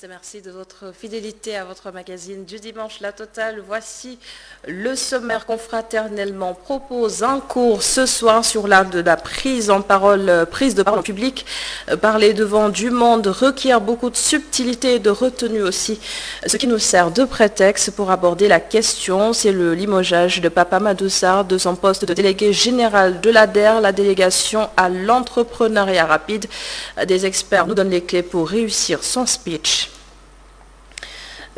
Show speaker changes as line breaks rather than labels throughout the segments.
et merci de votre fidélité à votre magazine du dimanche La Totale. Voici le sommaire qu'on fraternellement propose un cours ce soir sur l'art de la prise de parole en public. Parler devant du monde requiert beaucoup de subtilité et de retenue aussi, ce qui nous sert de prétexte pour aborder la question. C'est le limogeage de Pape Amadou Sarr de son poste de délégué général de l'ADER, la délégation à l'entrepreneuriat rapide. Des experts nous donnent les clés pour réussir son speech.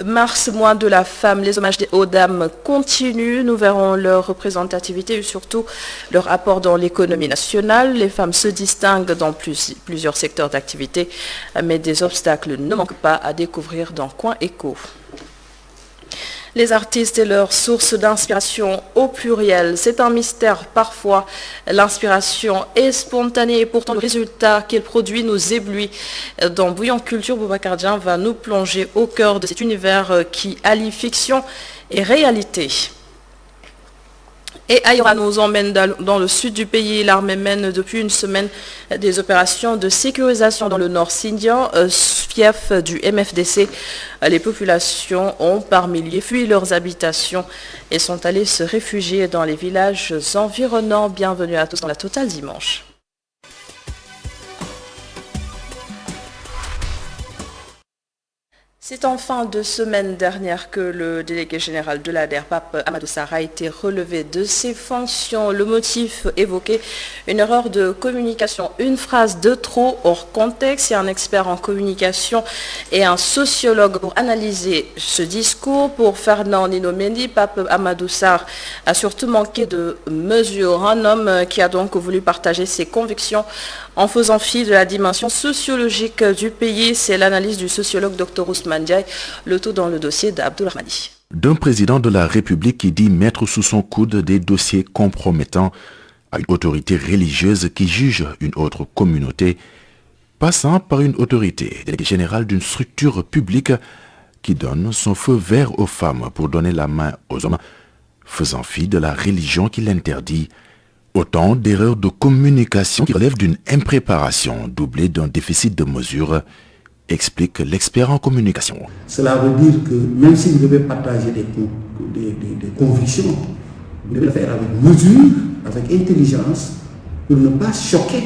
Mars, mois de la femme, les hommages aux dames continuent. Nous verrons leur représentativité et surtout leur apport dans l'économie nationale. Les femmes se distinguent dans plusieurs secteurs d'activité, mais des obstacles ne manquent pas à découvrir dans Coin Éco. Les artistes et leurs sources d'inspiration au pluriel, c'est un mystère parfois. L'inspiration est spontanée et pourtant le résultat qu'elle produit nous éblouit. Dans Bouillon Culture, Boubacar Dian va nous plonger au cœur de cet univers qui allie fiction et réalité. Et Aïra nous emmène dans le sud du pays. L'armée mène depuis une semaine des opérations de sécurisation dans le nord sindhian, fief du MFDC. Les populations ont par milliers fui leurs habitations et sont allées se réfugier dans les villages environnants. Bienvenue à tous dans la Totale dimanche. C'est en fin de semaine dernière que le délégué général de l'ADER, Pape Amadou Sarr, a été relevé de ses fonctions. Le motif évoqué, une erreur de communication, une phrase de trop hors contexte. Il y a un expert en communication et un sociologue pour analyser ce discours. Pour Fernand Nino Mendy, Pape Amadou Sarr a surtout manqué de mesure. Un homme qui a donc voulu partager ses convictions en faisant fi de la dimension sociologique du pays. C'est l'analyse du sociologue Dr Ousmane Diaye, le tout dans le dossier d'Abdoulrahmani.
D'un président de la République qui dit mettre sous son coude des dossiers compromettants à une autorité religieuse qui juge une autre communauté, passant par une autorité déléguée générale d'une structure publique qui donne son feu vert aux femmes pour donner la main aux hommes, faisant fi de la religion qui l'interdit. Autant d'erreurs de communication qui relèvent d'une impréparation doublée d'un déficit de mesure, explique l'expert en communication.
Cela veut dire que même si vous devez partager des convictions, vous devez le faire avec mesure, avec intelligence, pour ne pas choquer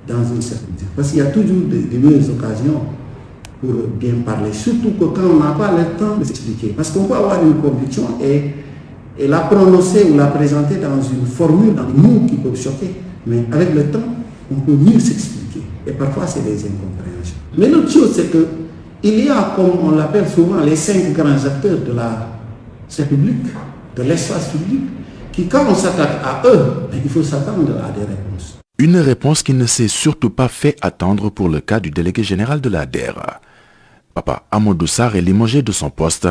dans une certaine mesure. Parce qu'il y a toujours de meilleures occasions pour bien parler, surtout que quand on n'a pas le temps de s'expliquer. Parce qu'on peut avoir une conviction et la prononcer ou la présenter dans une formule, dans des mots qui peuvent choquer. Mais avec le temps, on peut mieux s'expliquer. Et parfois, c'est des incompréhensions. Mais l'autre chose, c'est qu'il y a, comme on l'appelle souvent, les 5 grands acteurs de la République, de l'espace public, qui, quand on s'attaque à eux, il faut s'attendre à des réponses.
Une réponse qui ne s'est surtout pas fait attendre pour le cas du délégué général de l'ADER. Papa Amadou Sarr est limogé de son poste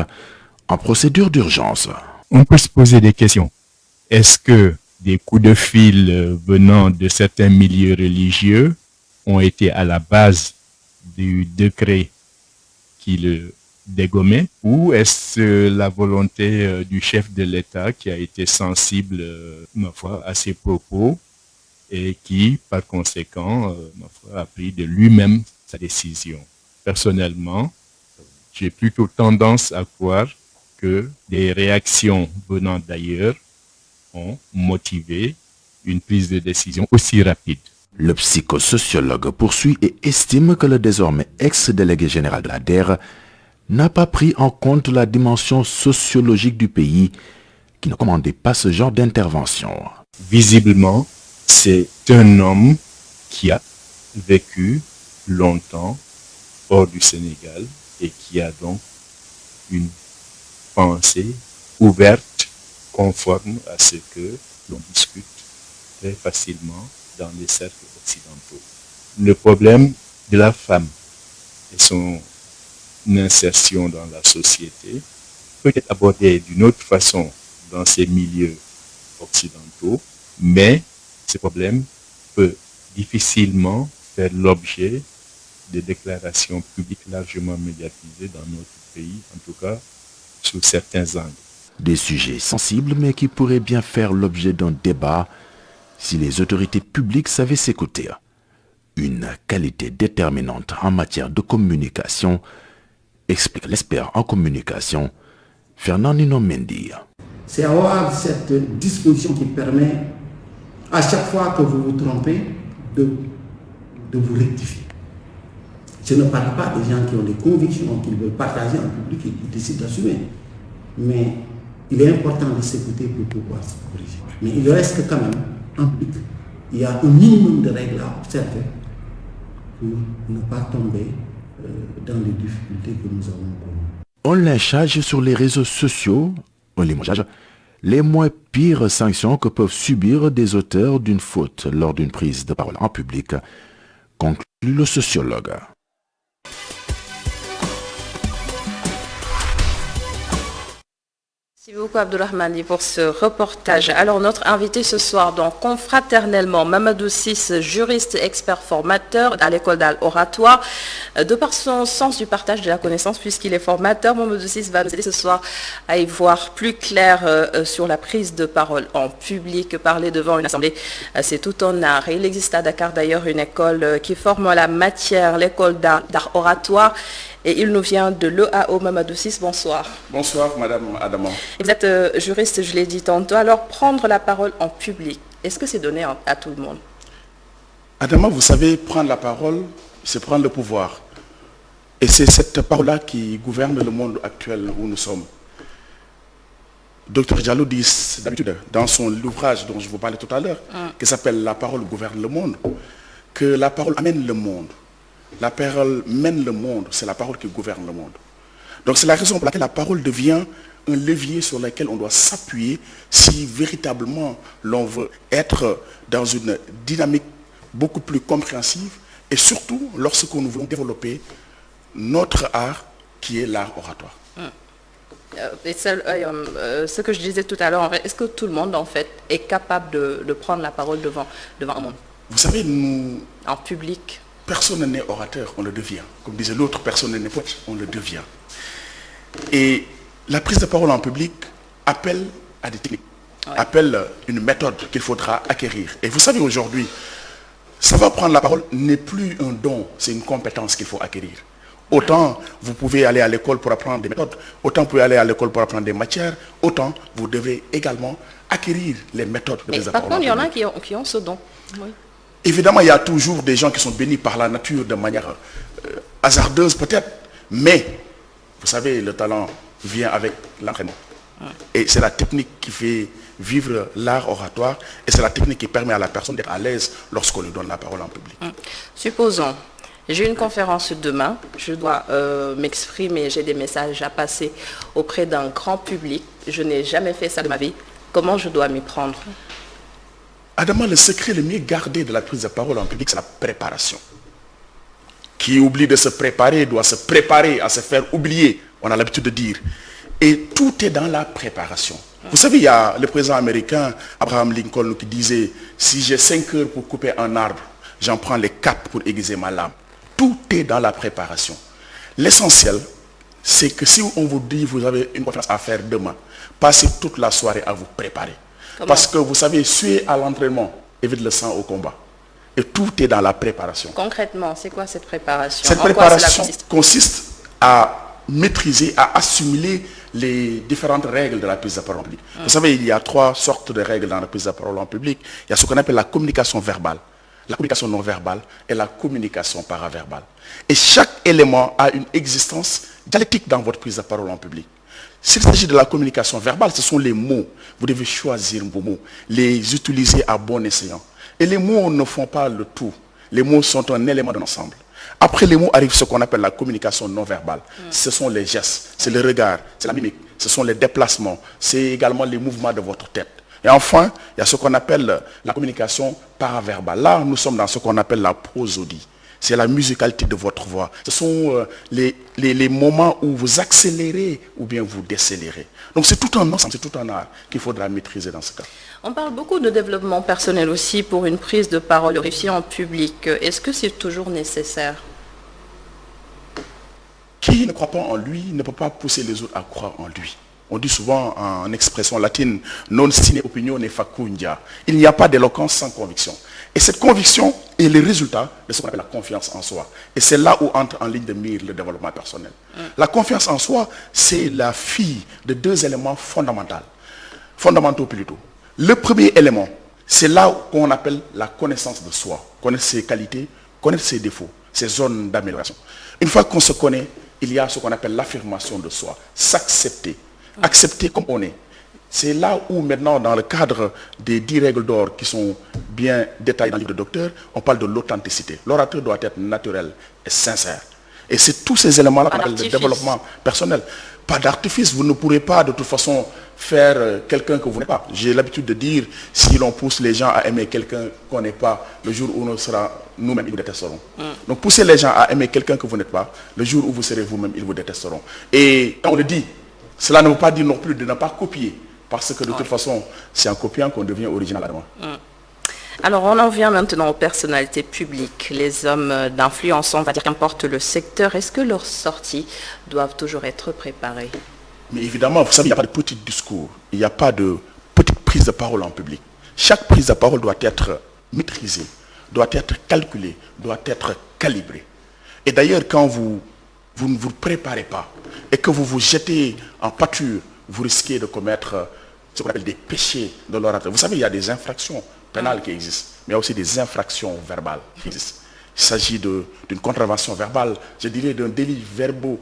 en procédure d'urgence.
On peut se poser des questions. Est-ce que des coups de fil venant de certains milieux religieux ont été à la base du décret qui le dégommait, ou est-ce la volonté du chef de l'État qui a été sensible, ma foi, à ses propos et qui, par conséquent, ma foi, a pris de lui-même sa décision? Personnellement, j'ai plutôt tendance à croire que des réactions venant d'ailleurs ont motivé une prise de décision aussi rapide.
Le psychosociologue poursuit et estime que le désormais ex-délégué général de l'ADER n'a pas pris en compte la dimension sociologique du pays qui ne commandait pas ce genre d'intervention.
Visiblement, c'est un homme qui a vécu longtemps hors du Sénégal et qui a donc une pensée ouverte, conforme à ce que l'on discute très facilement dans les cercles occidentaux. Le problème de la femme et son insertion dans la société peut être abordé d'une autre façon dans ces milieux occidentaux, mais ce problème peut difficilement faire l'objet de déclarations publiques largement médiatisées dans notre pays, en tout cas sous certains angles.
Des sujets sensibles mais qui pourraient bien faire l'objet d'un débat si les autorités publiques savaient s'écouter. Une qualité déterminante en matière de communication explique l'expert en communication Fernand Nino Mendy.
C'est avoir cette disposition qui permet, à chaque fois que vous vous trompez, de vous rectifier. Je ne parle pas des gens qui ont des convictions, qui veulent partager en public et qui décident d'assumer. Mais il est important de s'écouter pour pouvoir se corriger. Mais il reste que quand même, en public, il y a un minimum de règles à observer pour ne pas tomber dans les difficultés que nous avons connues.
On lynchage sur les réseaux sociaux, un limogeage, les moins pires sanctions que peuvent subir des auteurs d'une faute lors d'une prise de parole en public, conclut le sociologue.
Merci beaucoup Abdourahmani pour ce reportage. Alors notre invité ce soir, donc confraternellement, Mamadou Ciss, juriste expert formateur à l'école d'Al-Oratoire. De par son sens du partage de la connaissance, puisqu'il est formateur, Mamadou Ciss va nous aider ce soir à y voir plus clair sur la prise de parole en public. Parler devant une assemblée, c'est tout un art. Et il existe à Dakar d'ailleurs une école qui forme la matière, l'école d'art oratoire. Et il nous vient de l'EAO. Mamadou Ciss, bonsoir.
Bonsoir, Madame Adama.
Vous êtes juriste, je l'ai dit tantôt. Alors, prendre la parole en public, est-ce que c'est donné à tout le monde?
Adama, vous savez, prendre la parole, c'est prendre le pouvoir. Et c'est cette parole-là qui gouverne le monde actuel où nous sommes. Dr Diallo dit d'habitude, dans son ouvrage dont je vous parlais tout à l'heure, qui s'appelle « La parole gouverne le monde », que la parole amène le monde. La parole mène le monde, c'est la parole qui gouverne le monde. Donc c'est la raison pour laquelle la parole devient un levier sur lequel on doit s'appuyer si véritablement l'on veut être dans une dynamique beaucoup plus compréhensive et surtout lorsque nous voulons développer notre art qui est l'art oratoire.
Ce que je disais tout à l'heure, est-ce que tout le monde en fait est capable de prendre la parole devant un monde?
Vous savez, nous...
En public.
Personne n'est orateur, on le devient. Comme disait l'autre, personne n'est poète, on le devient. Et la prise de parole en public appelle à des techniques, appelle une méthode qu'il faudra acquérir. Et vous savez aujourd'hui, savoir prendre la parole n'est plus un don, c'est une compétence qu'il faut acquérir. Autant vous pouvez aller à l'école pour apprendre des méthodes, autant vous pouvez aller à l'école pour apprendre des matières, autant vous devez également acquérir les méthodes de prise de parole.
Par contre, il y en a qui ont ce don. Oui.
Évidemment, il y a toujours des gens qui sont bénis par la nature de manière hasardeuse peut-être, mais vous savez, le talent vient avec l'entraînement. Et c'est la technique qui fait vivre l'art oratoire et c'est la technique qui permet à la personne d'être à l'aise lorsqu'on lui donne la parole en public.
Supposons, j'ai une conférence demain, je dois m'exprimer, j'ai des messages à passer auprès d'un grand public, je n'ai jamais fait ça de ma vie, comment je dois m'y prendre?
Adama, le secret le mieux gardé de la prise de parole en public, c'est la préparation. Qui oublie de se préparer doit se préparer à se faire oublier, on a l'habitude de dire. Et tout est dans la préparation. Vous savez, il y a le président américain, Abraham Lincoln, qui disait, si j'ai 5 heures pour couper un arbre, j'en prends les 4 pour aiguiser ma lame. Tout est dans la préparation. L'essentiel, c'est que si on vous dit, vous avez une conférence à faire demain, passez toute la soirée à vous préparer.
Comment?
Parce que vous savez, suer à l'entraînement évite le sang au combat. Et tout est dans la préparation.
Concrètement, c'est quoi cette préparation?
Cette préparation consiste à maîtriser, à assimiler les différentes règles de la prise de parole en public. Vous savez, il y a 3 sortes de règles dans la prise de parole en public. Il y a ce qu'on appelle la communication verbale, la communication non verbale et la communication paraverbale. Et chaque élément a une existence dialectique dans votre prise de parole en public. S'il s'agit de la communication verbale, ce sont les mots. Vous devez choisir vos mots, les utiliser à bon escient. Et les mots ne font pas le tout. Les mots sont un élément d'un ensemble. Après les mots arrive ce qu'on appelle la communication non verbale. Ce sont les gestes, c'est le regard, c'est la mimique, ce sont les déplacements, c'est également les mouvements de votre tête. Et enfin, il y a ce qu'on appelle la communication paraverbale. Là, nous sommes dans ce qu'on appelle la prosodie. C'est la musicalité de votre voix. Ce sont les moments où vous accélérez ou bien vous décélérez. Donc c'est tout un ensemble, c'est tout un art qu'il faudra maîtriser dans ce cas.
On parle beaucoup de développement personnel aussi pour une prise de parole réussie en public. Est-ce que c'est toujours nécessaire?
Qui ne croit pas en lui ne peut pas pousser les autres à croire en lui. On dit souvent en expression latine, non sine opinione facundia. Il n'y a pas d'éloquence sans conviction. Et cette conviction est le résultat de ce qu'on appelle la confiance en soi. Et c'est là où entre en ligne de mire le développement personnel. La confiance en soi, c'est la fille de deux éléments fondamentaux plutôt. Le premier élément, c'est là qu'on appelle la connaissance de soi. Connaître ses qualités, connaître ses défauts, ses zones d'amélioration. Une fois qu'on se connaît, il y a ce qu'on appelle l'affirmation de soi. S'accepter. Accepter comme on est. C'est là où maintenant, dans le cadre des 10 règles d'or qui sont bien détaillées dans le livre de docteur, on parle de l'authenticité. L'orateur doit être naturel et sincère. Et c'est tous ces éléments-là qu'on appelle le développement personnel. Pas d'artifice, vous ne pourrez pas de toute façon faire quelqu'un que vous n'êtes pas. J'ai l'habitude de dire, si l'on pousse les gens à aimer quelqu'un qu'on n'est pas, le jour où on sera nous-mêmes, ils vous détesteront. Donc poussez les gens à aimer quelqu'un que vous n'êtes pas, le jour où vous serez vous-même, ils vous détesteront. Et quand on le dit, cela ne veut pas dire non plus de ne pas copier, parce que de toute façon, c'est en copiant qu'on devient original.
Alors, on en vient maintenant aux personnalités publiques, les hommes d'influence, on va dire qu'importe le secteur. Est-ce que leurs sorties doivent toujours être préparées?
Mais évidemment, vous savez, il n'y a pas de petit discours, il n'y a pas de petite prise de parole en public. Chaque prise de parole doit être maîtrisée, doit être calculée, doit être calibrée. Et d'ailleurs, quand vous ne vous préparez pas et que vous vous jetez en pâture, vous risquez de commettre ce qu'on appelle des péchés de l'orateur. Vous savez, il y a des infractions pénales qui existent, mais il y a aussi des infractions verbales qui existent. Il s'agit d'une contravention verbale, je dirais des délits verbaux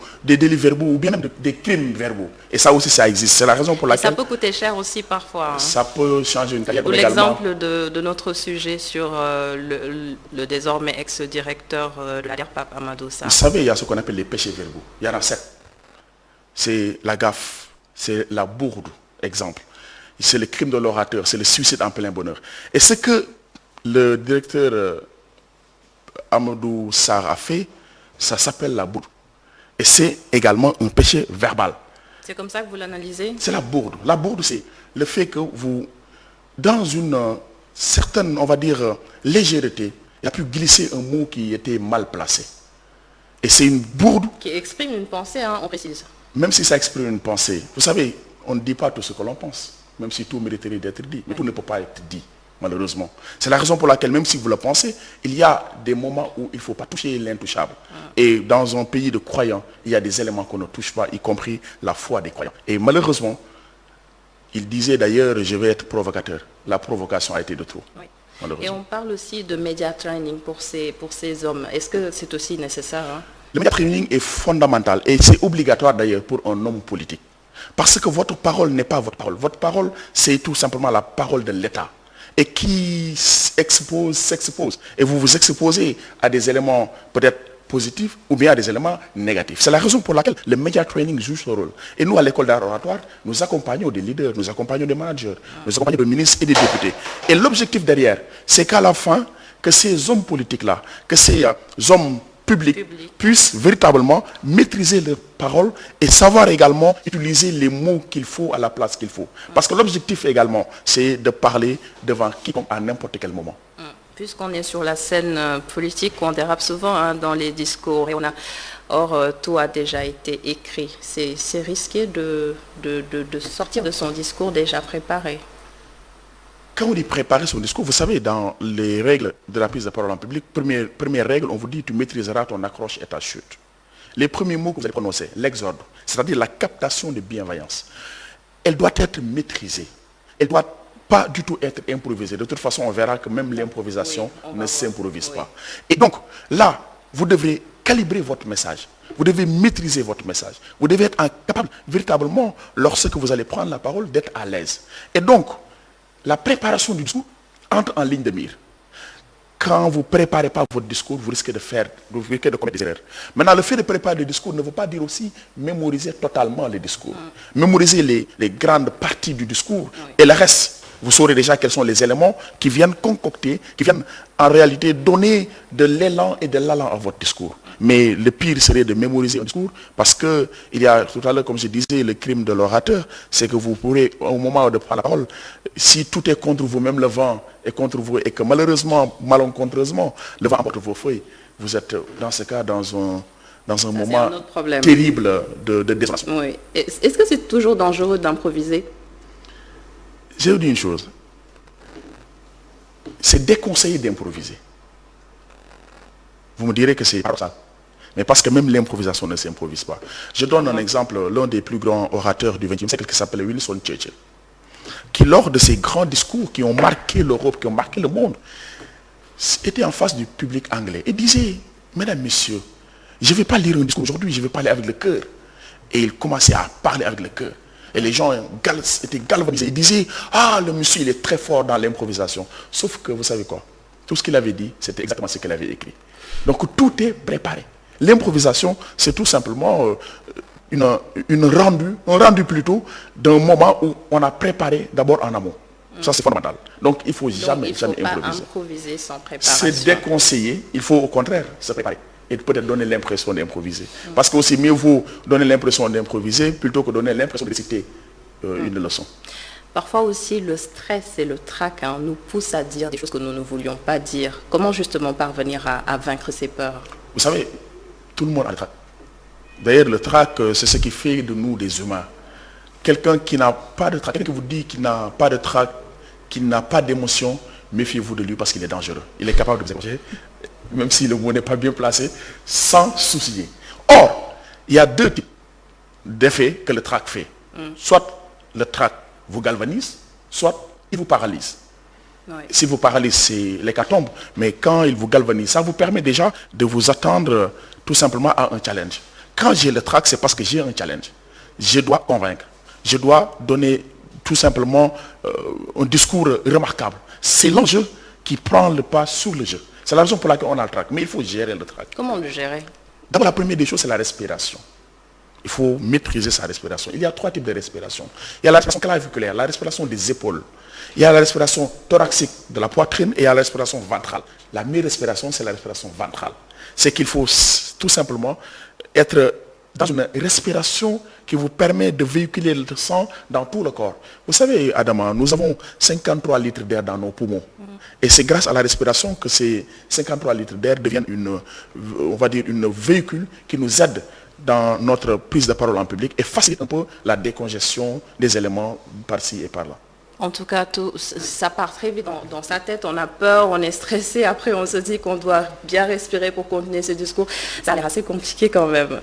ou bien même des crimes verbaux. Et ça aussi, ça existe. C'est la raison pour laquelle...
Ça peut coûter cher aussi parfois.
Ça peut changer une carrière.
L'exemple de notre sujet sur le désormais ex-directeur de la DERPAP, Amadou Sarr.
Vous savez, il y a ce qu'on appelle les péchés verbaux. Il y en a 7. C'est la gaffe, c'est la bourde, exemple. C'est le crime de l'orateur, c'est le suicide en plein bonheur. Et ce que le directeur Amadou Sarr a fait, ça s'appelle la bourde. Et c'est également un péché verbal.
C'est comme ça que vous l'analysez? C'est
la bourde. La bourde, c'est le fait que vous, dans une certaine, on va dire, légèreté, il a pu glisser un mot qui était mal placé. Et c'est une bourde...
Qui exprime une pensée, hein, on précise.
Même si ça exprime une pensée. Vous savez, on ne dit pas tout ce que l'on pense. Même si tout mériterait d'être dit. Mais tout ne peut pas être dit, malheureusement. C'est la raison pour laquelle, même si vous le pensez, il y a des moments où il ne faut pas toucher l'intouchable. Et dans un pays de croyants, il y a des éléments qu'on ne touche pas, y compris la foi des croyants. Et malheureusement, il disait d'ailleurs, je vais être provocateur. La provocation a été de trop.
Oui. Et on parle aussi de media training pour ces hommes. Est-ce que c'est aussi nécessaire, hein?
Le media training est fondamental et c'est obligatoire d'ailleurs pour un homme politique. Parce que votre parole n'est pas votre parole. Votre parole, c'est tout simplement la parole de l'État. Et qui s'expose. Et vous vous exposez à des éléments peut-être positifs ou bien à des éléments négatifs. C'est la raison pour laquelle le media training joue ce rôle. Et nous, à l'école d'art oratoire, nous accompagnons des leaders, nous accompagnons des managers, nous accompagnons des ministres et des députés. Et l'objectif derrière, c'est qu'à la fin, que ces hommes politiques-là, que ces hommes publics puissent véritablement maîtriser leurs paroles et savoir également utiliser les mots qu'il faut à la place qu'il faut. Parce que l'objectif également, c'est de parler devant quiconque à n'importe quel moment.
Puisqu'on est sur la scène politique, on dérape souvent, hein, dans les discours. Et tout a déjà été écrit. C'est risqué de sortir de son discours déjà préparé.
Quand on dit préparer son discours, vous savez, dans les règles de la prise de parole en public, première règle, on vous dit tu maîtriseras ton accroche et ta chute. Les premiers mots que vous allez prononcer, l'exorde, c'est-à-dire la captation de bienveillance, elle doit être maîtrisée. Elle ne doit pas du tout être improvisée. De toute façon, on verra que même l'improvisation ne s'improvise pas. Et donc, là, vous devrez calibrer votre message. Vous devez maîtriser votre message. Vous devez être capable, véritablement, lorsque vous allez prendre la parole, d'être à l'aise. Et donc, la préparation du discours entre en ligne de mire. Quand vous ne préparez pas votre discours, vous risquez de commettre des erreurs. Maintenant, le fait de préparer le discours ne veut pas dire aussi mémoriser totalement les discours. Mémoriser les grandes parties du discours et le reste. Vous saurez déjà quels sont les éléments qui viennent concocter, qui viennent en réalité donner de l'élan et de l'allant à votre discours. Mais le pire serait de mémoriser un discours parce que il y a tout à l'heure, comme je disais, le crime de l'orateur, c'est que vous pourrez, au moment de prendre la parole, si tout est contre vous, même le vent est contre vous, et que malheureusement, malencontreusement, le vent emporte vos feuilles, vous êtes dans ce cas dans dans un
Ça,
moment
c'est un autre problème.
terrible de désolation.
Oui. Est-ce que c'est toujours dangereux d'improviser?
Je vais vous dire une chose. C'est déconseillé d'improviser. Vous me direz que c'est pas ça. Mais parce que même l'improvisation ne s'improvise pas. Je donne un exemple, l'un des plus grands orateurs du XXe siècle qui s'appelle Winston Churchill, qui lors de ses grands discours qui ont marqué l'Europe, qui ont marqué le monde, était en face du public anglais et disait, mesdames, messieurs, je ne vais pas lire un discours aujourd'hui, je vais parler avec le cœur. Et il commençait à parler avec le cœur. Et les gens étaient galvanisés. Ils disaient, ah, le monsieur, il est très fort dans l'improvisation. Sauf que, vous savez quoi? Tout ce qu'il avait dit, c'était exactement ce qu'il avait écrit. Donc, tout est préparé. L'improvisation, c'est tout simplement un rendu plutôt d'un moment où on a préparé d'abord en amont. Ça, c'est fondamental. Donc, il ne faut jamais
pas
improviser.
Improviser sans préparation.
C'est déconseillé. Il faut au contraire se préparer et peut-être donner l'impression d'improviser. Parce que aussi mieux vaut donner l'impression d'improviser plutôt que donner l'impression de réciter une leçon.
Parfois aussi, le stress et le trac nous poussent à dire des choses que nous ne voulions pas dire. Comment justement parvenir à vaincre ces peurs?
Vous savez, tout le monde a le trac. D'ailleurs, le trac, c'est ce qui fait de nous des humains. Quelqu'un qui n'a pas de trac, quelqu'un qui vous dit qu'il n'a pas de trac, qu'il n'a pas d'émotion, méfiez-vous de lui parce qu'il est dangereux. Il est capable de vous écorcher, même si le mot n'est pas bien placé, sans soucier. Or, il y a deux types d'effets que le trac fait. Soit le trac vous galvanise, soit il vous paralyse.
Oui.
S'il vous paralyse, c'est l'hécatombe, mais quand il vous galvanise, ça vous permet déjà de vous attendre tout simplement à un challenge. Quand j'ai le trac, c'est parce que j'ai un challenge. Je dois convaincre. Je dois donner tout simplement un discours remarquable. C'est l'enjeu qui prend le pas sur le jeu. C'est la raison pour laquelle on a le trac. Mais il faut gérer le trac.
Comment le gérer?
D'abord, la première des choses, c'est la respiration. Il faut maîtriser sa respiration. Il y a trois types de respiration. Il y a la respiration claviculaire, la respiration des épaules. Il y a la respiration thoracique de la poitrine et il y a la respiration ventrale. La meilleure respiration, c'est la respiration ventrale. C'est qu'il faut tout simplement être dans une respiration qui vous permet de véhiculer le sang dans tout le corps. Vous savez, Adama, nous avons 53 litres d'air dans nos poumons. Et c'est grâce à la respiration que ces 53 litres d'air deviennent on va dire, une véhicule qui nous aide dans notre prise de parole en public et facilite un peu la décongestion des éléments par-ci et par-là.
En tout cas, ça part très vite dans sa tête. On a peur, on est stressé. Après, on se dit qu'on doit bien respirer pour continuer ce discours. Ça a l'air assez compliqué quand même.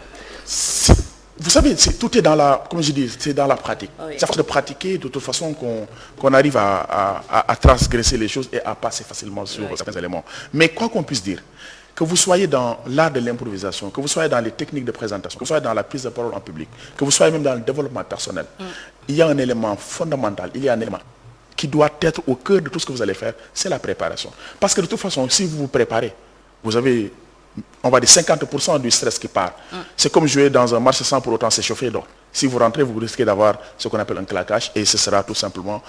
Vous savez, tout est dans la, comme je dis, c'est dans la pratique.
Oui.
C'est à force de pratiquer de toute façon qu'on arrive à transgresser les choses et à passer facilement sur certains éléments. Mais quoi qu'on puisse dire, que vous soyez dans l'art de l'improvisation, que vous soyez dans les techniques de présentation, que vous soyez dans la prise de parole en public, que vous soyez même dans le développement personnel, il y a un élément fondamental, il y a un élément qui doit être au cœur de tout ce que vous allez faire, c'est la préparation. Parce que de toute façon, si vous vous préparez, vous avez, on va dire, 50% du stress qui part. C'est comme jouer dans un match sans pour autant s'échauffer. Donc, si vous rentrez, vous risquez d'avoir ce qu'on appelle un claquage et ce sera tout simplement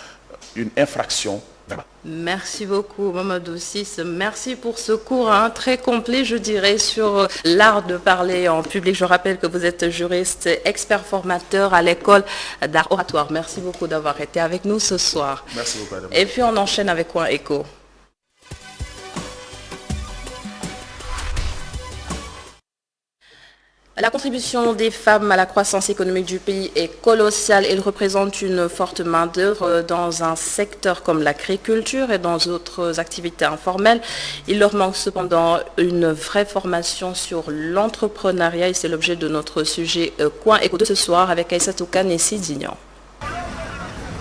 une infraction.
Merci beaucoup Mamadou Ciss. Merci pour ce cours très complet, je dirais, sur l'art de parler en public. Je rappelle que vous êtes juriste, expert formateur à l'école d'art oratoire. Merci beaucoup d'avoir été avec nous ce soir.
Merci beaucoup, madame.
Et puis on enchaîne avec Coin Éco. La contribution des femmes à la croissance économique du pays est colossale. Elles représentent une forte main-d'œuvre dans un secteur comme l'agriculture et dans d'autres activités informelles. Il leur manque cependant une vraie formation sur l'entrepreneuriat et c'est l'objet de notre sujet Coin Éco de ce soir avec Aïssatou Kane et Sidignan.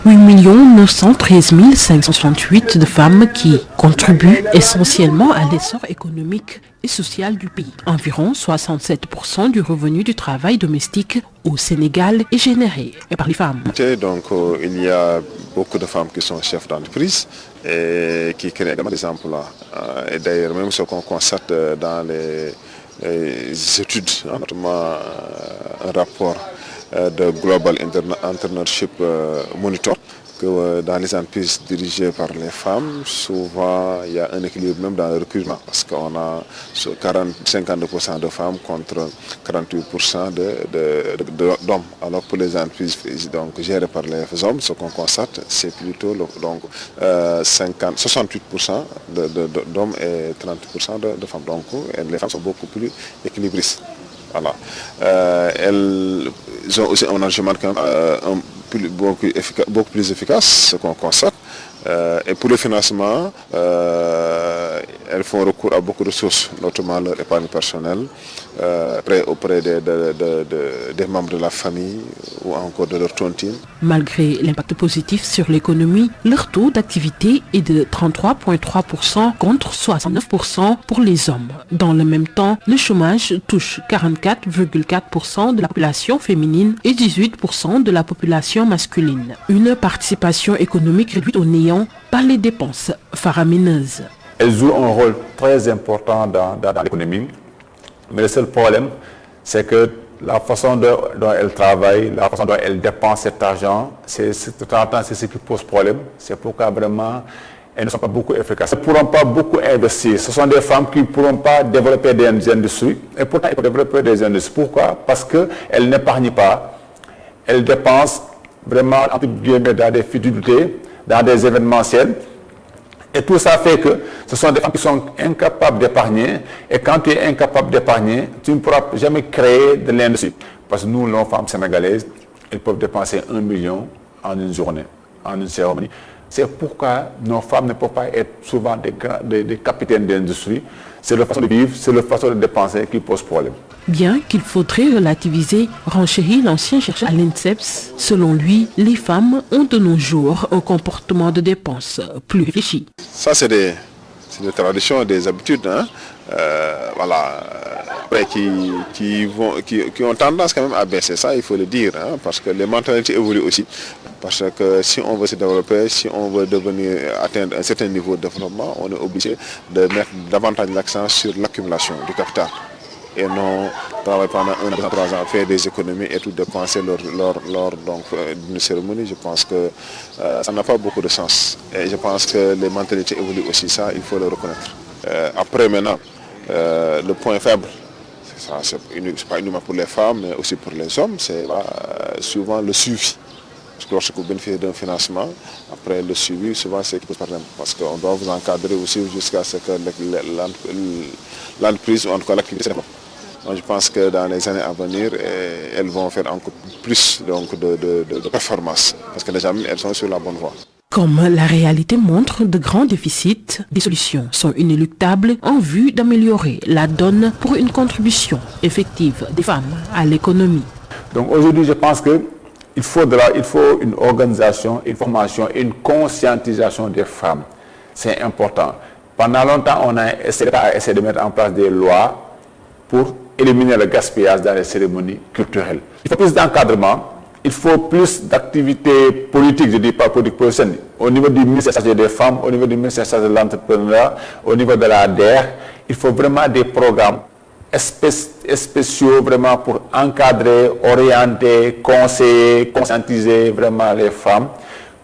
8 913 568 de femmes qui contribuent essentiellement à l'essor économique et social du pays. Environ 67% du revenu du travail domestique au Sénégal est généré par les femmes.
Donc il y a beaucoup de femmes qui sont chefs d'entreprise et qui créent également des emplois. Et d'ailleurs même ce qu'on constate dans les études, notamment un rapport de Global Entrepreneurship Monitor, que dans les entreprises dirigées par les femmes, souvent il y a un équilibre même dans le recrutement parce qu'on a 52% de femmes contre 48% d'hommes. Alors pour les entreprises donc, gérées par les hommes, ce qu'on constate, c'est plutôt donc, 68% d'hommes et 30% de femmes. Donc les femmes sont beaucoup plus équilibristes. Voilà. Elles ont aussi un management beaucoup plus efficace, ce qu'on constate. Et pour le financement, elles font recours à beaucoup de ressources, notamment leur épargne personnelle, auprès des membres de la famille ou encore de leur tontine.
Malgré l'impact positif sur l'économie, leur taux d'activité est de 33,3% contre 69% pour les hommes. Dans le même temps, le chômage touche 44,4% de la population féminine et 18% de la population masculine. Une participation économique réduite au néant par les dépenses faramineuses.
Elles jouent un rôle très important dans l'économie, mais le seul problème, c'est que la façon dont elles travaillent, la façon dont elles dépensent cet argent, c'est ce qui pose problème. C'est pourquoi vraiment elles ne sont pas beaucoup efficaces. Elles ne pourront pas beaucoup investir. Ce sont des femmes qui ne pourront pas développer des industries. Et pourtant, elles peuvent développer des industries. Pourquoi? Parce qu'elles n'épargnent pas. Elles dépensent vraiment entre guillemets dans des futilités, dans des événementiels. Et tout ça fait que ce sont des femmes qui sont incapables d'épargner. Et quand tu es incapable d'épargner, tu ne pourras jamais créer de l'industrie. Parce que nous, les femmes sénégalaises, elles peuvent dépenser 1 million en une journée, en une cérémonie. C'est pourquoi nos femmes ne peuvent pas être souvent des capitaines d'industrie. C'est leur façon de vivre, c'est leur façon de dépenser qui pose problème.
Bien qu'il faudrait relativiser, renchérit l'ancien chercheur à l'INSEPS, selon lui, les femmes ont de nos jours un comportement de dépenses plus réfléchi.
Ça, c'est des traditions, des habitudes, voilà, après, qui ont tendance quand même à baisser. Ça, il faut le dire, parce que les mentalités évoluent aussi. Parce que si on veut se développer, si on veut atteindre un certain niveau de développement, on est obligé de mettre davantage l'accent sur l'accumulation du capital. Et non travailler pendant 1 an, 3 ans, faire des économies et tout dépenser lors d'une cérémonie. Je pense que ça n'a pas beaucoup de sens. Et je pense que les mentalités évoluent aussi, ça, il faut le reconnaître. Après, maintenant, le point faible, c'est pas uniquement pour les femmes, mais aussi pour les hommes, c'est souvent le suivi. Parce que lorsque vous bénéficiez d'un financement, après le suivi, souvent c'est qui pose problème. Parce qu'on doit vous encadrer aussi jusqu'à ce que l'entreprise ou en tout cas l'activité. Donc je pense que dans les années à venir, elles vont faire encore plus de performances. Parce que déjà, elles sont sur la bonne voie.
Comme la réalité montre de grands déficits, des solutions sont inéluctables en vue d'améliorer la donne pour une contribution effective des femmes à l'économie.
Donc aujourd'hui, je pense qu'il faut une organisation, une formation, une conscientisation des femmes. C'est important. Pendant longtemps, on a essayé de mettre en place des lois pour éliminer le gaspillage dans les cérémonies culturelles. Il faut plus d'encadrement, il faut plus d'activités politiques, je ne dis pas politiques politiciennes, au niveau du ministère des femmes, au niveau du ministère de l'entrepreneuriat, au niveau de la DER. Il faut vraiment des programmes spéciaux vraiment pour encadrer, orienter, conseiller, conscientiser vraiment les femmes,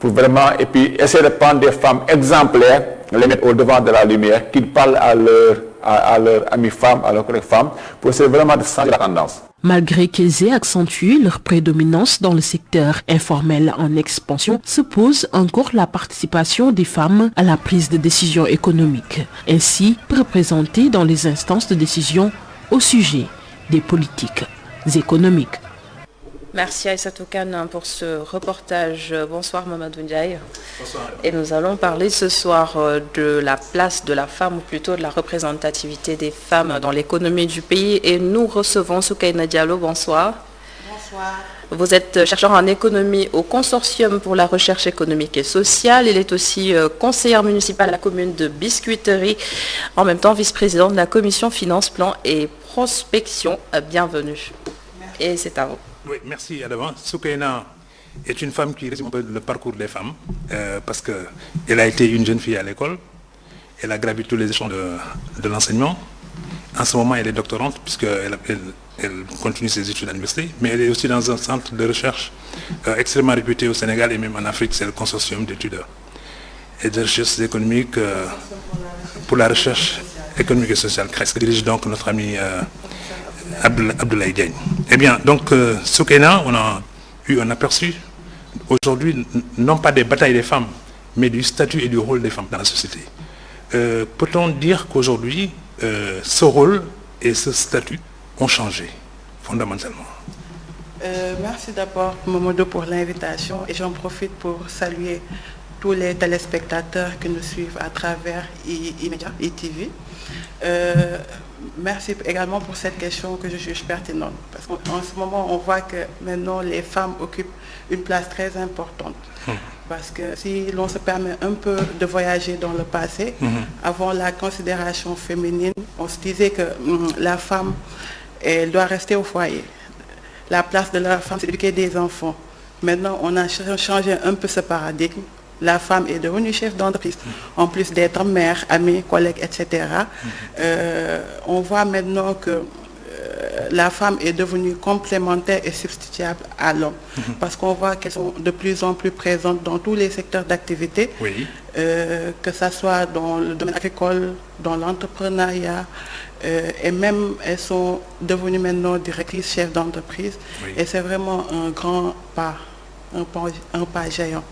pour vraiment, et puis essayer de prendre des femmes exemplaires, les mettre au devant de la lumière, qu'ils parlent à leurs amies femmes, à leurs collègues femmes, pour essayer vraiment de changer la tendance.
Malgré qu'ils aient accentué leur prédominance dans le secteur informel en expansion, se pose encore la participation des femmes à la prise de décision économique, ainsi représentées dans les instances de décision au sujet des politiques économiques.
Merci Aïssatou Kane pour ce reportage. Bonsoir Mamadou Ndiaye. Bonsoir. Et nous allons parler ce soir de la place de la femme, ou plutôt de la représentativité des femmes dans l'économie du pays. Et nous recevons Soukaina Diallo. Bonsoir.
Bonsoir.
Vous êtes chercheur en économie au Consortium pour la recherche économique et sociale. Il est aussi conseillère municipale à la commune de Biscuiterie, en même temps vice-présidente de la commission finance, plan et prospection. Bienvenue. Merci. Et c'est à vous.
Oui, merci à l'avance. Soukaina est une femme qui résume un peu le parcours des femmes, parce qu'elle a été une jeune fille à l'école, elle a gravi tous les échelons de l'enseignement. En ce moment, elle est doctorante, puisqu'elle continue ses études à l'université, mais elle est aussi dans un centre de recherche extrêmement réputé au Sénégal et même en Afrique, c'est le Consortium d'études et de recherche économique pour la recherche économique et sociale, que dirige donc notre ami Abdoulaye Diagne. Eh bien, donc, Soukaina, on a eu un aperçu aujourd'hui, non pas des batailles des femmes, mais du statut et du rôle des femmes dans la société. Peut-on dire qu'aujourd'hui, ce rôle et ce statut ont changé? fondamentalement.
Merci d'abord, Mamadou, pour l'invitation et j'en profite pour saluer tous les téléspectateurs qui nous suivent à travers E-Media, E-TV. Merci également pour cette question que je juge pertinente. Parce qu'en ce moment, on voit que maintenant, les femmes occupent une place très importante. Parce que si l'on se permet un peu de voyager dans le passé, avant la considération féminine, on se disait que la femme, elle doit rester au foyer. La place de la femme, c'est d'éduquer des enfants. Maintenant, on a changé un peu ce paradigme. La femme est devenue chef d'entreprise, en plus d'être mère, amie, collègue, etc. On voit maintenant que la femme est devenue complémentaire et substituable à l'homme. Parce qu'on voit qu'elles sont de plus en plus présentes dans tous les secteurs d'activité, que ce soit dans le domaine agricole, dans l'entrepreneuriat, et même elles sont devenues maintenant directrices, chefs d'entreprise. Et c'est vraiment un grand pas, un pas géant.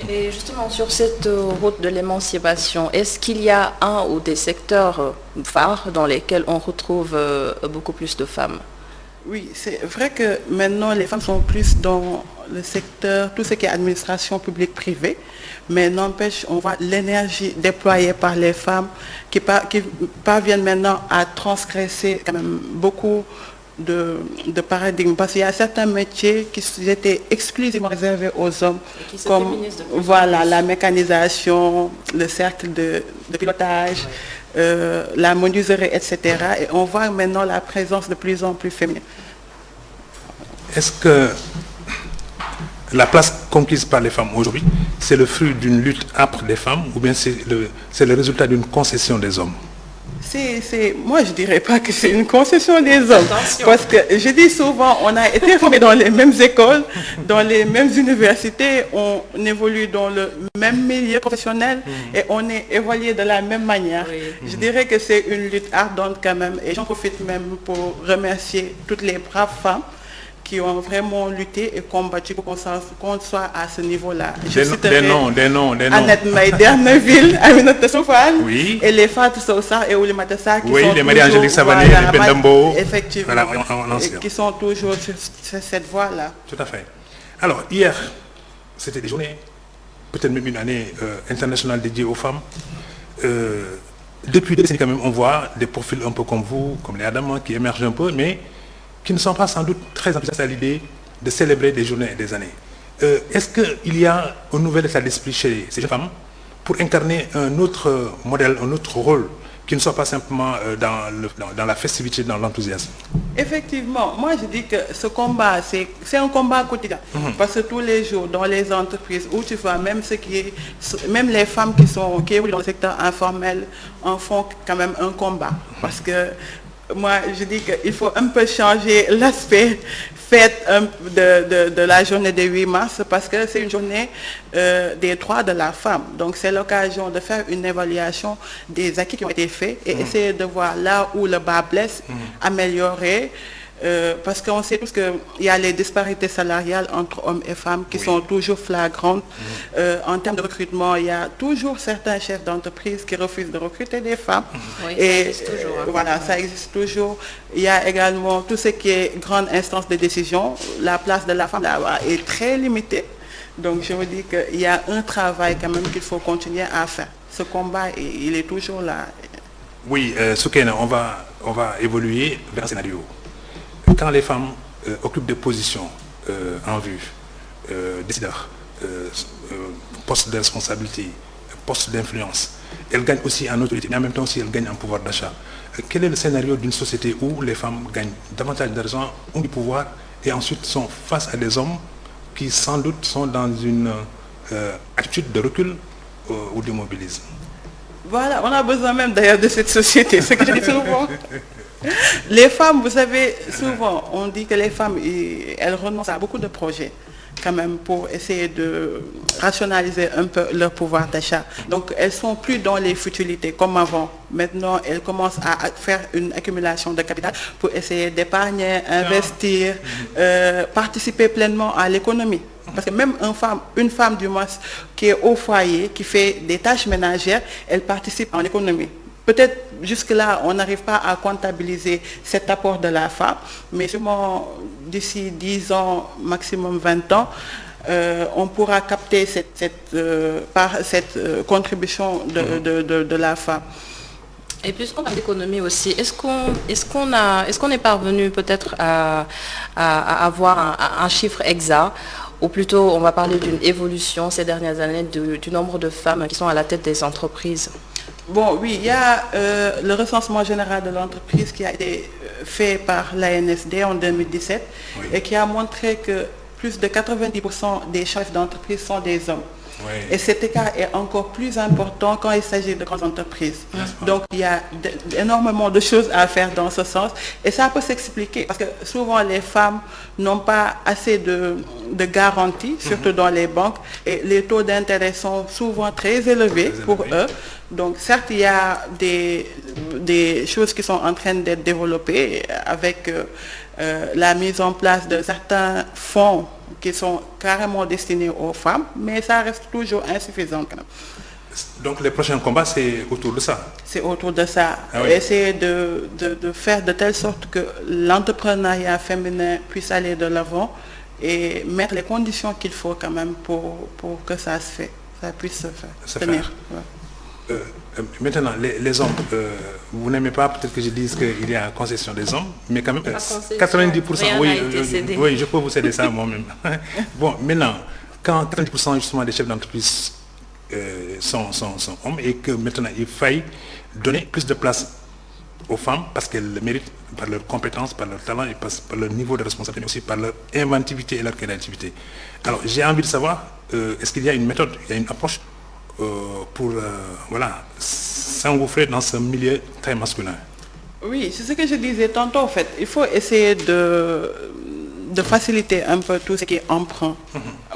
Et justement, sur cette route de l'émancipation, est-ce qu'il y a un ou des secteurs phares dans lesquels on retrouve beaucoup plus de femmes?
Oui, c'est vrai que maintenant les femmes sont plus dans le secteur, tout ce qui est administration publique privée, mais n'empêche, on voit l'énergie déployée par les femmes qui parviennent maintenant à transgresser quand même beaucoup de paradigmes, parce qu'il y a certains métiers qui étaient exclusivement réservés aux hommes, comme voilà, la mécanisation, le cercle de pilotage, la menuiserie, etc. Et on voit maintenant la présence de plus en plus féminine.
Est-ce que la place conquise par les femmes aujourd'hui, c'est le fruit d'une lutte âpre des femmes ou bien c'est le résultat d'une concession des hommes?
Moi, je ne dirais pas que c'est une concession des hommes. Attention. Parce que je dis souvent, on a été formés dans les mêmes écoles, dans les mêmes universités, on évolue dans le même milieu professionnel et on est évalué de la même manière. Je dirais que c'est une lutte ardente quand même et j'en profite même pour remercier toutes les braves femmes qui ont vraiment lutté et combattu pour qu'on soit à ce niveau-là.
Des noms.
Annette Maïder, Neville, Aminata Soufane, et les Fatou Sosa et Oulimata Sarr qui sont
les Marie-Angélique Savané, les Pendambo,
effectivement, qui sont toujours sur cette voie-là.
Tout à fait. Alors, hier, c'était des journées, peut-être même une année internationale dédiée aux femmes. Depuis 2 décennies, quand même, on voit des profils un peu comme vous, comme les Adamans, qui émergent un peu, mais qui ne sont pas sans doute très enthousiastes à l'idée de célébrer des journées et des années. Est-ce qu'il y a un nouvel état d'esprit chez ces jeunes femmes pour incarner un autre modèle, un autre rôle, qui ne soit pas simplement dans la festivité, dans l'enthousiasme?
Effectivement, moi je dis que ce combat, c'est un combat quotidien. Parce que tous les jours, dans les entreprises, où tu vois, même les femmes qui évoluent dans le secteur informel en font quand même un combat. Parce que moi, je dis qu'il faut un peu changer l'aspect fête de la journée du 8 mars parce que c'est une journée des droits de la femme. Donc, c'est l'occasion de faire une évaluation des acquis qui ont été faits et essayer de voir là où le bas blesse, améliorer. Parce qu'on sait tous qu'il y a les disparités salariales entre hommes et femmes qui sont toujours flagrantes. En termes de recrutement, il y a toujours certains chefs d'entreprise qui refusent de recruter des femmes. Et ça existe toujours, voilà, ça existe toujours. Il y a également tout ce qui est grande instance de décision. La place de la femme là-bas est très limitée. Donc je me dis qu'il y a un travail quand même qu'il faut continuer à faire. Ce combat, il est toujours là.
Oui, Soukaina, on va évoluer vers un scénario. Quand les femmes occupent des positions en vue, décideurs, postes de responsabilité, postes d'influence, elles gagnent aussi en autorité, mais en même temps aussi elles gagnent en pouvoir d'achat. Quel est le scénario d'une société où les femmes gagnent davantage d'argent, ont du pouvoir et ensuite sont face à des hommes qui sans doute sont dans une attitude de recul ou d'immobilisme?
Voilà, on a besoin même d'ailleurs de cette société, ce que je dis souvent. Les femmes, vous savez, souvent, on dit que les femmes, elles renoncent à beaucoup de projets, quand même, pour essayer de rationaliser un peu leur pouvoir d'achat. Donc, elles sont plus dans les futilités, comme avant. Maintenant, elles commencent à faire une accumulation de capital pour essayer d'épargner, investir, participer pleinement à l'économie. Parce que même une femme du moins qui est au foyer, qui fait des tâches ménagères, elle participe en économie. peut-être jusque-là, on n'arrive pas à comptabiliser cet apport de la femme, mais sûrement d'ici 10 ans, maximum 20 ans, on pourra capter cette contribution de la femme.
Et puisqu'on parle d'économie aussi, est-ce qu'on est parvenu peut-être à avoir un chiffre exact, ou plutôt on va parler d'une évolution ces dernières années du nombre de femmes qui sont à la tête des entreprises?
Bon, oui, il y a le recensement général de l'entreprise qui a été fait par l'ANSD en 2017 et qui a montré que plus de 90% des chefs d'entreprise sont des hommes. Oui. Et cet écart est encore plus important quand il s'agit de grandes entreprises. Donc, il y a énormément de choses à faire dans ce sens. Et ça peut s'expliquer parce que souvent, les femmes n'ont pas assez de garanties, surtout dans les banques. Et les taux d'intérêt sont souvent très élevés pour eux. Donc, certes, il y a des choses qui sont en train d'être développées avec la mise en place de certains fonds qui sont carrément destinés aux femmes, mais ça reste toujours insuffisant.
Donc les prochains combats, c'est autour de ça?
C'est autour de ça. Ah oui. Essayer de faire de telle sorte que l'entrepreneuriat féminin puisse aller de l'avant et mettre les conditions qu'il faut quand même pour que ça puisse se tenir. Ouais.
Maintenant, les hommes, vous n'aimez pas peut-être que je dise qu'il y a concession des hommes, mais quand même 90%, oui, je peux vous céder ça moi-même. Bon, maintenant, quand 90% justement des chefs d'entreprise sont hommes et que maintenant il faille donner plus de place aux femmes parce qu'elles le méritent par leurs compétences, par leur talent et par leur niveau de responsabilité, mais aussi par leur inventivité et leur créativité. Alors, j'ai envie de savoir, est-ce qu'il y a une méthode, il y a une approche pour s'engouffrer dans ce milieu très masculin?
Oui, c'est ce que je disais tantôt en fait. Il faut essayer de faciliter un peu tout ce qui est emprunt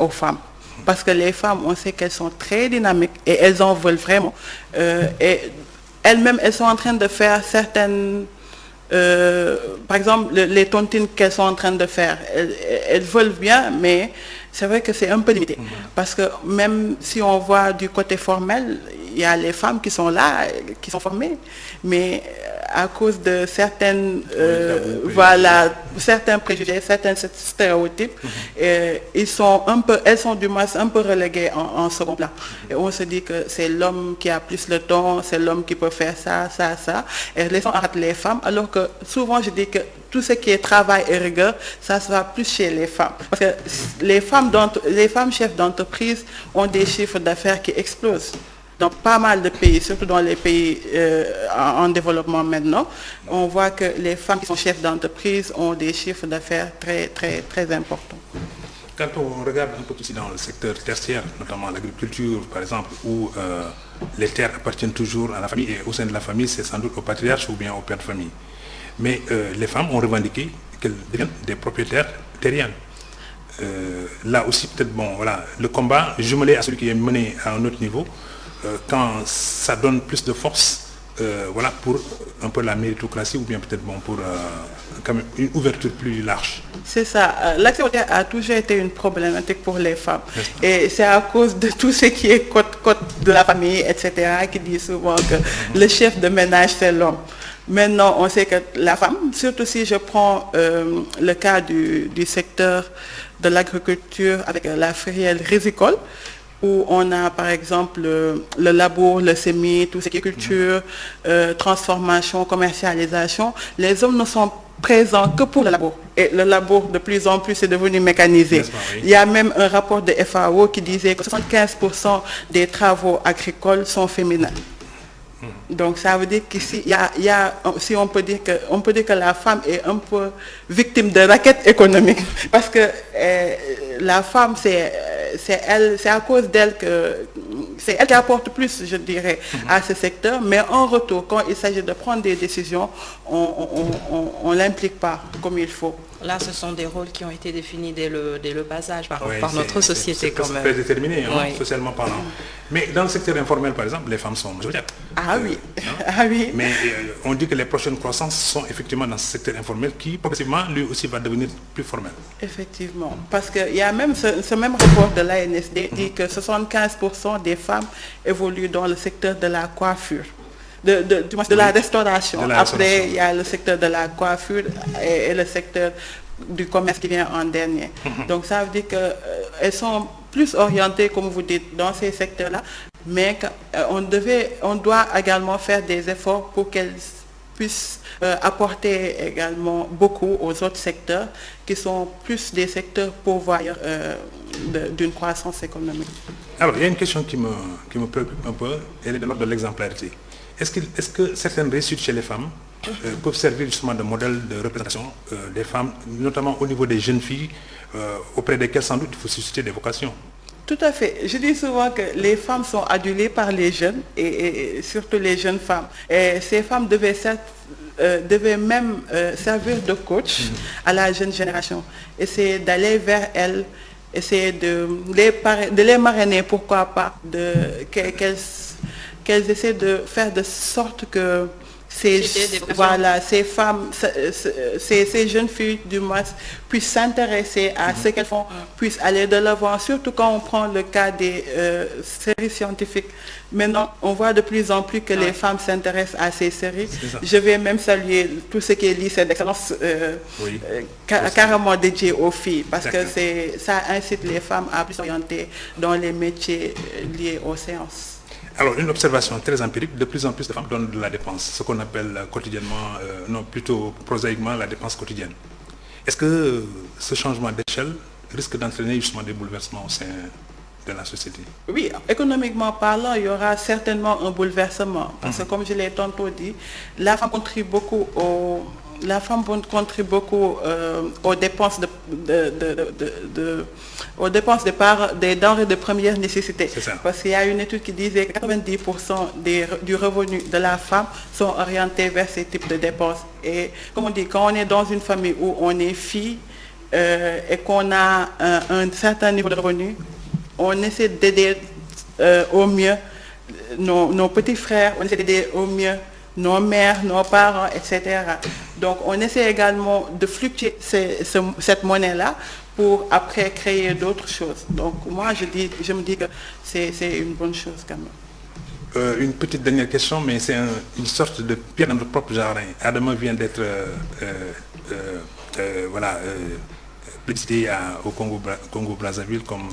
aux femmes. Parce que les femmes, on sait qu'elles sont très dynamiques et elles en veulent vraiment. Et elles-mêmes, elles sont en train de faire certaines... par exemple, les tontines qu'elles sont en train de faire, elles veulent bien, mais c'est vrai que c'est un peu limité. Parce que même si on voit du côté formel, il y a les femmes qui sont là, qui sont formées, mais à cause de certaines, certains préjugés, certains stéréotypes, elles sont du moins un peu reléguées en second plan. Et on se dit que c'est l'homme qui a plus le temps, c'est l'homme qui peut faire ça. Et laissons arrêter les femmes, alors que souvent je dis que tout ce qui est travail et rigueur, ça se va plus chez les femmes. Parce que les femmes chefs d'entreprise ont des chiffres d'affaires qui explosent. Dans pas mal de pays, surtout dans les pays en développement maintenant, on voit que les femmes qui sont chefs d'entreprise ont des chiffres d'affaires très, très, très importants.
Quand on regarde un peu aussi dans le secteur tertiaire, notamment l'agriculture par exemple, où les terres appartiennent toujours à la famille et au sein de la famille, c'est sans doute au patriarche ou bien au père de famille. Mais les femmes ont revendiqué qu'elles deviennent des propriétaires terriens. Là aussi, peut-être, le combat jumelé à celui qui est mené à un autre niveau, quand ça donne plus de force, pour un peu la méritocratie ou bien peut-être pour quand même une ouverture plus large.
C'est ça. L'accès aux terres a toujours été une problématique pour les femmes. Et c'est à cause de tout ce qui est code de la famille, etc., qui dit souvent que le chef de ménage, c'est l'homme. Maintenant, on sait que la femme, surtout si je prends le cas du secteur de l'agriculture avec la filière rizicole, où on a par exemple le labour, le semis, tout ce qui est culture, transformation, commercialisation. Les hommes ne sont présents que pour le labour. Et le labour, de plus en plus, est devenu mécanisé. Il y a même un rapport de FAO qui disait que 75% des travaux agricoles sont féminins. Donc ça veut dire qu'ici, si on peut dire que la femme est un peu victime de raquettes économiques. Parce que la femme, c'est à cause d'elle c'est elle qui apporte plus, je dirais, à ce secteur. Mais en retour, quand il s'agit de prendre des décisions, on ne l'implique pas comme il faut.
Là, ce sont des rôles qui ont été définis dès le bas âge par notre société quand même.
C'est prédéterminé, socialement parlant. Mais dans le secteur informel, par exemple, les femmes sont majoritaires.
Ah oui. Ah oui.
Mais on dit que les prochaines croissances sont effectivement dans ce secteur informel qui, progressivement, lui aussi va devenir plus formel.
Effectivement. Parce qu'il y a même ce même rapport de l'ANSD dit que 75% des femmes évoluent dans le secteur de la coiffure. de la restauration.
De la
Après,
restauration.
il y a le secteur de la coiffure et le secteur du commerce qui vient en dernier. Donc ça veut dire qu'elles sont plus orientées, comme vous dites, dans ces secteurs-là, mais on doit également faire des efforts pour qu'elles puissent apporter également beaucoup aux autres secteurs qui sont plus des secteurs pourvoyeurs d'une croissance économique.
Alors, il y a une question qui me préoccupe un peu, elle est de l'ordre de l'exemplarité. Est-ce que certaines réussites chez les femmes peuvent servir justement de modèle de représentation des femmes, notamment au niveau des jeunes filles, auprès desquelles sans doute il faut susciter des vocations?
Tout à fait. Je dis souvent que les femmes sont adulées par les jeunes et surtout les jeunes femmes. Et ces femmes devaient même servir de coach à la jeune génération. Essayer d'aller vers elles, essayer de les marrainer, pourquoi pas, qu'elles essaient de faire de sorte que ces femmes, ces jeunes filles du moins puissent s'intéresser à ce qu'elles font, puissent aller de l'avant, surtout quand on prend le cas des séries scientifiques. Maintenant, on voit de plus en plus que les femmes s'intéressent à ces séries. Je vais même saluer tout ce qui est lycée d'excellence carrément dédié aux filles, parce que ça incite les femmes à plus s'orienter dans les métiers liés aux sciences.
Alors, une observation très empirique, de plus en plus de femmes donnent de la dépense, ce qu'on appelle quotidiennement, non plutôt prosaïquement la dépense quotidienne. Est-ce que ce changement d'échelle risque d'entraîner justement des bouleversements au sein de la société?
Oui, économiquement parlant, il y aura certainement un bouleversement, parce que comme je l'ai tantôt dit, la femme contribue beaucoup aux dépenses des denrées de première nécessité. Parce qu'il y a une étude qui disait que 90% du revenu de la femme sont orientés vers ces types de dépenses. Et comme on dit, quand on est dans une famille où on est fille et qu'on a un certain niveau de revenu, on essaie d'aider au mieux nos petits frères, on essaie d'aider au mieux nos mères, nos parents, etc. Donc on essaie également de fluctuer cette monnaie-là pour après créer d'autres choses. Donc moi je me dis que c'est une bonne chose quand même.
Une petite dernière question, mais c'est une sorte de pierre dans notre propre jardin. Adama vient d'être plébiscité au Congo-Brazzaville comme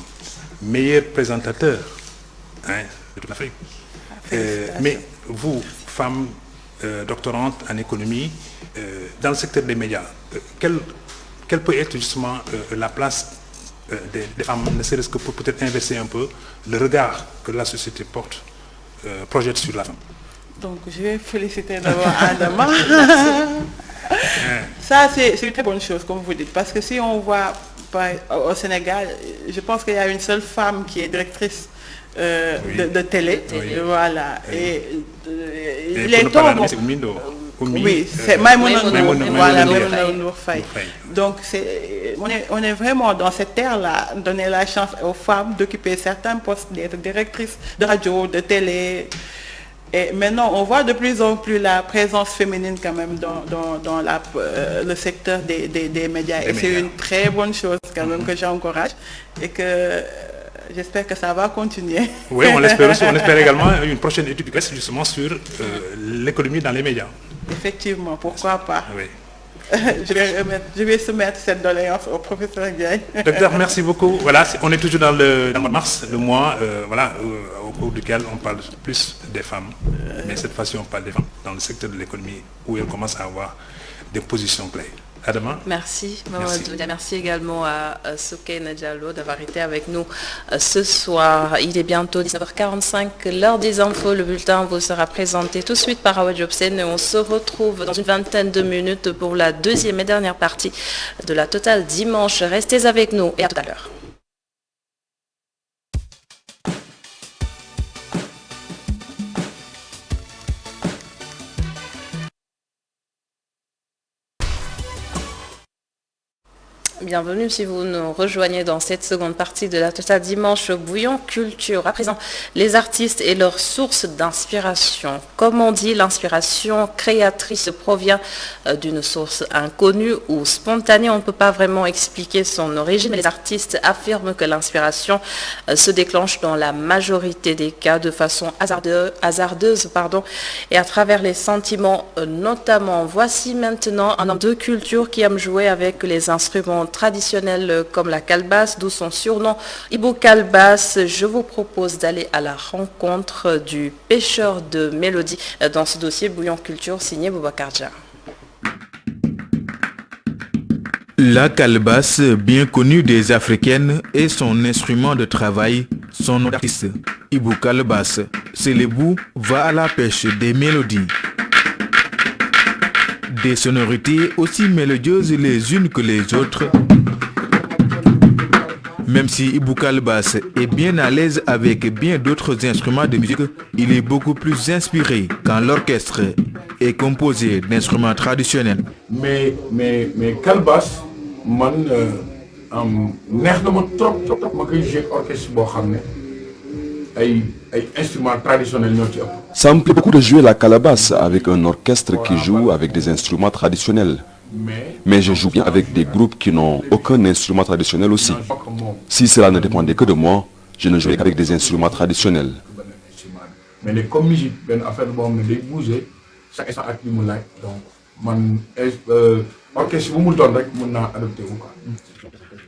meilleur présentateur de toute l'Afrique. Mais vous, femme doctorante en économie, dans le secteur des médias, quelle peut être justement la place des femmes, ne serait-ce que pour peut-être inverser un peu le regard que la société projette sur la femme?
Donc je vais féliciter d'abord Adama. Ça c'est une très bonne chose comme vous dites, parce que si on voit au Sénégal, je pense qu'il y a une seule femme qui est directrice de télé. Voilà.
Oui.
Et les temps oui, c'est Maïmouna Nour Faye. Donc on est vraiment dans cette terre-là, donner la chance aux femmes d'occuper certains postes, d'être directrices de radio, de télé. Et maintenant, on voit de plus en plus la présence féminine quand même dans le secteur des médias. Et c'est une très bonne chose quand même que j'encourage et que j'espère que ça va continuer.
Oui, on l'espère aussi. On espère également une prochaine étude justement sur l'économie dans les médias.
Effectivement, pourquoi pas.
Oui.
Je vais soumettre cette doléance au professeur Diagne.
Docteur, merci beaucoup. Voilà, on est toujours dans le mois de mars, le mois au cours duquel on parle plus des femmes. Mais cette fois-ci, on parle des femmes dans le secteur de l'économie où elles commencent à avoir des positions clés. Adama.
Merci Mamadou. Merci également à Soukaina Diallo d'avoir été avec nous ce soir. Il est bientôt 19h45, l'heure des infos. Le bulletin vous sera présenté tout de suite par Awa Diopsen et on se retrouve dans une vingtaine de minutes pour la deuxième et dernière partie de la Totale Dimanche. Restez avec nous et à tout à l'heure. Bienvenue si vous nous rejoignez dans cette seconde partie de la Totale Dimanche Bouillon Culture. À présent, les artistes et leurs sources d'inspiration. Comme on dit, l'inspiration créatrice provient d'une source inconnue ou spontanée. On ne peut pas vraiment expliquer son origine. Les artistes affirment que l'inspiration se déclenche dans la majorité des cas de façon hasardeuse, et à travers les sentiments notamment. Voici maintenant un homme de culture qui aime jouer avec les instruments traditionnels comme la calebasse, d'où son surnom Ibou Calebasse. Je vous propose d'aller à la rencontre du pêcheur de mélodie dans ce dossier Bouillon Culture signé Boubacar Dia.
La calebasse, bien connue des Africaines, est son instrument de travail, son nom d'artiste. Ibou Calebasse, c'est le bout, va à la pêche des mélodies. Des sonorités aussi mélodieuses les unes que les autres. Même si Ibou Calebasse est bien à l'aise avec bien d'autres instruments de musique, il est beaucoup plus inspiré quand l'orchestre est composé d'instruments traditionnels.
Mais calebasse, man, neex na ma trop ma koy jouer orchestre boo xam ne ay instruments traditionnels ñoo ci ëpp.
Ça me plaît beaucoup de jouer la calebasse avec un orchestre qui joue avec des instruments traditionnels. Mais je joue bien avec des groupes qui n'ont aucun instrument traditionnel aussi. Si cela ne dépendait que de moi, je ne jouerais qu'avec des instruments traditionnels.
Mais comme musique, une affaire boo xam ne day bouger chaque instant ak li mu laaj donc man orchestre bu mu doon rek mën naa adopté wu quoi.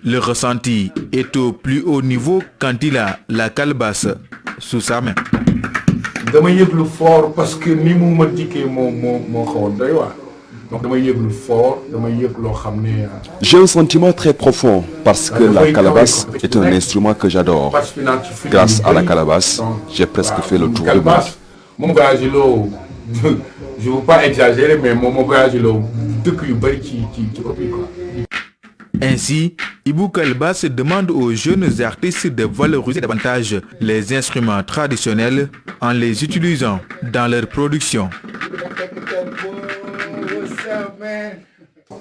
Le ressenti est au plus haut niveau quand il a la calebasse sous sa main.
dama yëg lu fort parce que ni mu ma dikkee moo xaw a doy waar. Donc dama yëg lu fort, dama yëg loo xam ne.
J'ai un sentiment très profond parce que la calebasse est un instrument que j'adore. Grâce à la calebasse, j'ai presque fait le tour du monde.
Mon voyage là, je ne veux pas exagérer, mais mon voyage là, dëkk yu bari ci quoi.
Ainsi, Ibou Calebasse demande aux jeunes artistes de valoriser davantage les instruments traditionnels en les utilisant dans leur production.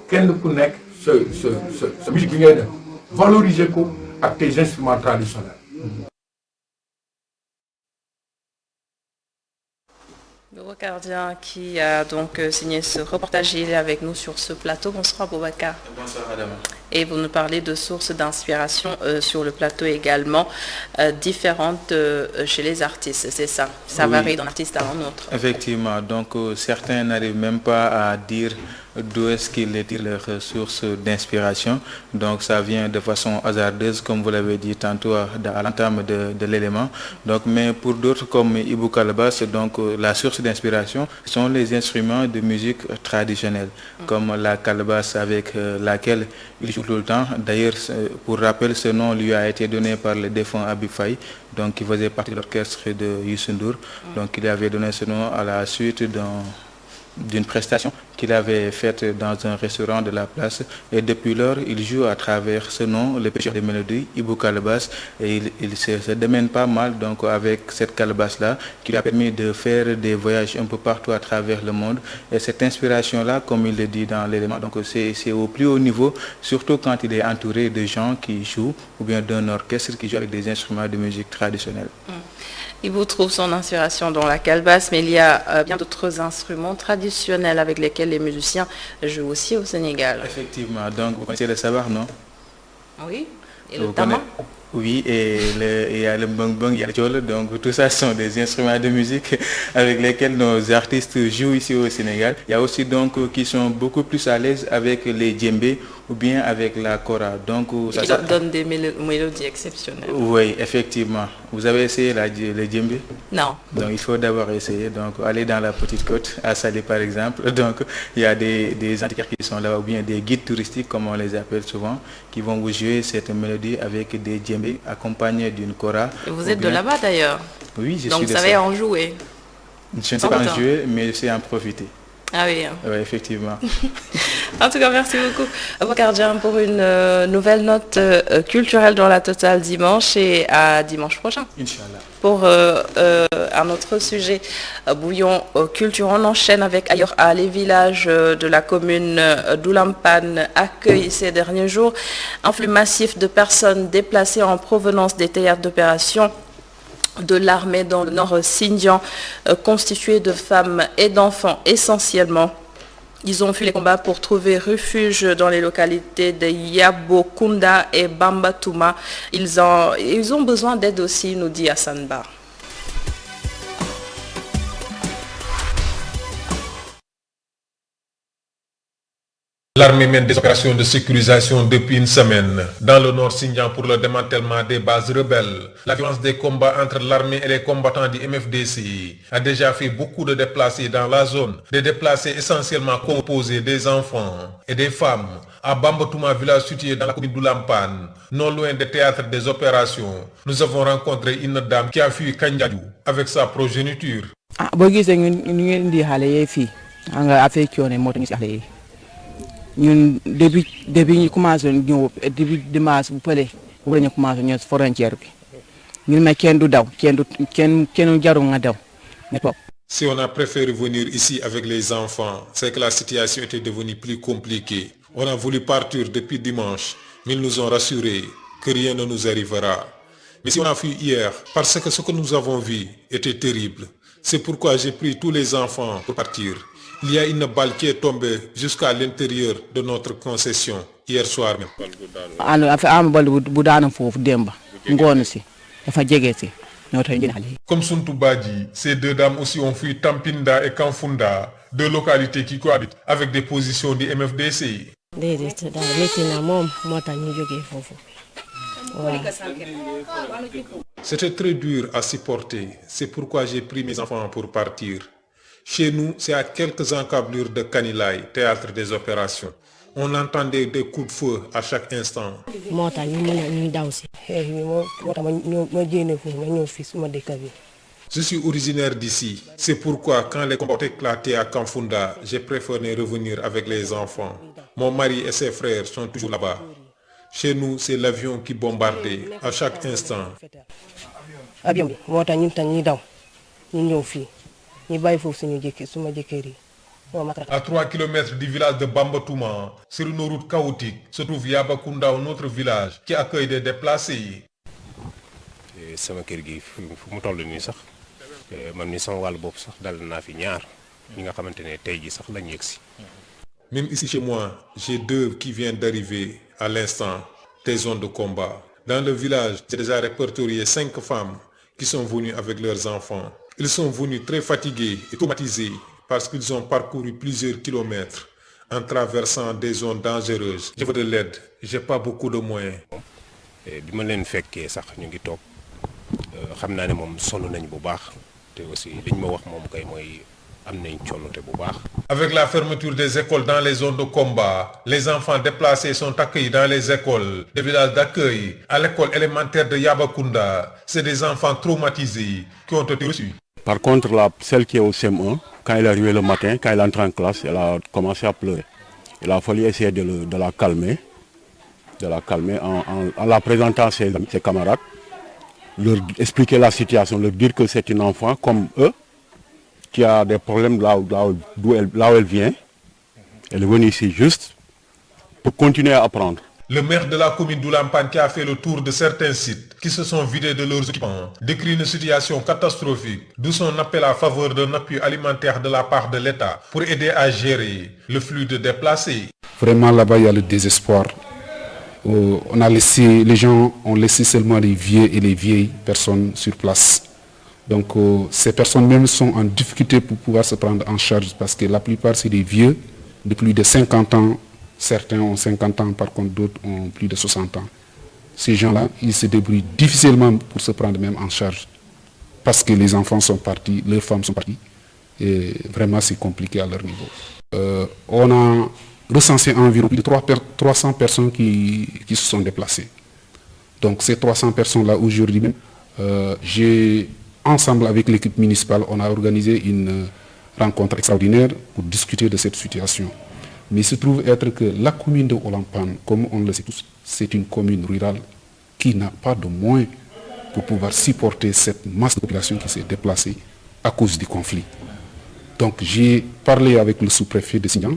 Kenn ku nekk sa musique bi ngay def valoriser ko ak tes instruments traditionnels.
Boubacar Dia qui a donc signé ce reportage, il est avec nous sur ce plateau. Bonsoir Boubacar.
Bonsoir Adama.
Et vous nous parlez de sources d'inspiration sur le plateau également, différentes chez les artistes, c'est ça? Ça varie d'un artiste à un autre.
Effectivement, donc certains n'arrivent même pas à dire d'où est-ce qu'ils tirent leurs sources d'inspiration. Donc ça vient de façon hasardeuse, comme vous l'avez dit tantôt à l'entame de l'élément. Donc, mais pour d'autres comme Ibou Calebasse, donc la source d'inspiration sont les instruments de musique traditionnels, comme la calebasse avec laquelle il joue tout le temps. D'ailleurs, pour rappel, ce nom lui a été donné par le défunt Habib Faye, donc qui faisait partie de l'orchestre de Youssou Ndour. Donc il avait donné ce nom à la suite d'une prestation qu'il avait faite dans un restaurant de la place, et depuis lors il joue à travers ce nom, le pêcheur de mélodies, Ibou Calebasse, et il se démène pas mal donc avec cette calebasse là qui lui a permis de faire des voyages un peu partout à travers le monde. Et cette inspiration là, comme il le dit dans l'élément, donc c'est au plus haut niveau, surtout quand il est entouré de gens qui jouent ou bien d'un orchestre qui joue avec des instruments de musique traditionnels.
Ibou trouve son inspiration dans la calebasse, mais il y a bien d'autres instruments traditionnels avec lesquels les musiciens jouent aussi au Sénégal.
Effectivement, donc vous connaissez le sabar, non?
Oui, et le tama?
Oui, et il y a le bang-bang, il y a le tchol, donc tout ça sont des instruments de musique avec lesquels nos artistes jouent ici au Sénégal. Il y a aussi donc qui sont beaucoup plus à l'aise avec les djembés ou bien avec la kora. Donc
ça donne des mélodies exceptionnelles.
Oui, effectivement. Vous avez essayé les djembés?
Non.
Donc il faut d'abord essayer. Donc aller dans la Petite Côte, à Salé par exemple. Donc il y a des antiquaires qui sont là, ou bien des guides touristiques comme on les appelle souvent, qui vont vous jouer cette mélodie avec des djembés accompagnés d'une kora.
Et vous êtes de là-bas d'ailleurs?
Oui, je suis de
Donc vous savez en jouer?
Je ne sais pas en jouer, mais je sais en profiter.
Ah oui.
Oui, effectivement.
En tout cas, merci beaucoup Boubacar Dia pour une nouvelle note culturelle dans la Totale Dimanche, et à dimanche prochain.
Inch'Allah.
Pour un autre sujet. Bouillon culture, on enchaîne avec ailleurs les villages de la commune d'Oulampan accueillent ces derniers jours un flux massif de personnes déplacées en provenance des théâtres d'opération de l'armée dans le nord Xinjiang, constitué de femmes et d'enfants essentiellement. Ils ont fui les combats pour trouver refuge dans les localités de Yabokunda et Bambatouma. Ils ont besoin d'aide aussi, nous dit Hassan Ba.
L'armée mène des opérations de sécurisation depuis une semaine dans le nord Xinjiang pour le démantèlement des bases rebelles. La violence des combats entre l'armée et les combattants du MFDC a déjà fait beaucoup de déplacés dans la zone. Des déplacés essentiellement composés des enfants et des femmes à Bambatouma, village situé dans la commune d'Oulampan, non loin des théâtres des opérations. Nous avons rencontré une dame qui a fui Kandiadou avec sa progéniture.
ñun depuis ñu commencé ñëw depuis dimanche bu pële bu la ñu commencé ñëw frontière bi ñun mais kenn du daw kenn jaru nga daw nga toog.
Si on a préféré venir ici avec les enfants, c'est que la situation était devenue plus compliquée. On a voulu partir depuis dimanche, mais ils nous ont rassurés que rien ne nous arrivera. Mais si on a fui hier, parce que ce que nous avons vu était terrible. C'est pourquoi j'ai pris tous les enfants pour partir. Il y a une balle qui est tombée jusqu'à l'intérieur de notre concession hier soir même. Comme Suntu Badji, ces deux dames aussi ont fui Tampinda et Kanfunda, deux localités qui cohabitent avec des positions du MFDC. C'était très dur à supporter, c'est pourquoi j'ai pris mes enfants pour partir. Chez nous, c'est à quelques encablures de Kanilai, théâtre des opérations. On entendait des coups de feu à chaque instant. Je suis originaire d'ici. C'est pourquoi quand les combats ont éclaté à Kanfunda, j'ai préféré revenir avec les enfants. Mon mari et ses frères sont toujours là-bas. Chez nous, c'est l'avion qui bombardait à chaque instant. À 3 km du village de Bambatouma, sur une route chaotique, se trouve Yabakunda, un autre village qui accueille des déplacés. Même ici chez moi, j'ai deux qui viennent d'arriver à l'instant des zones de combat. Dans le village, j'ai déjà répertorié 5 femmes qui sont venues avec leurs enfants. Ils sont venus très fatigués et traumatisés parce qu'ils ont parcouru plusieurs kilomètres en traversant des zones dangereuses. Je veux de l'aide, j'ai pas beaucoup de moyens. Avec la fermeture des écoles dans les zones de combat, les enfants déplacés sont accueillis dans les écoles, des villages d'accueil. À l'école élémentaire de Yabakunda, c'est des enfants traumatisés qui ont été reçus.
Par contre, celle qui est au CM1, quand elle est arrivée le matin, quand elle entre en classe, elle a commencé à pleurer. Il a fallu essayer de la calmer, en la présentant à ses camarades, leur expliquer la situation, leur dire que c'est une enfant comme eux, qui a des problèmes là où elle vient. Elle est venue ici juste pour continuer à apprendre.
Le maire de la commune d'Oulampan, qui a fait le tour de certains sites qui se sont vidés de leurs équipements, décrit une situation catastrophique, d'où son appel à faveur d'un appui alimentaire de la part de l'État pour aider à gérer le flux de déplacés.
Vraiment là-bas, il y a le désespoir. Les gens ont laissé seulement les vieux et les vieilles personnes sur place. Donc ces personnes même sont en difficulté pour pouvoir se prendre en charge parce que la plupart c'est des vieux de plus de 50 ans. Certains ont 50 ans, par contre d'autres ont plus de 60 ans. Ces gens-là, ils se débrouillent difficilement pour se prendre même en charge. Parce que les enfants sont partis, leurs femmes sont parties. Et vraiment c'est compliqué à leur niveau. On a recensé environ plus de 300 personnes qui se sont déplacées. Donc ces 300 personnes-là aujourd'hui même, ensemble avec l'équipe municipale, on a organisé une rencontre extraordinaire pour discuter de cette situation. Mais il se trouve être que la commune de Oulampan, comme on le sait tous, c'est une commune rurale qui n'a pas de moyens pour pouvoir supporter cette masse de population qui s'est déplacée à cause du conflit. Donc j'ai parlé avec le sous-préfet de Sindian,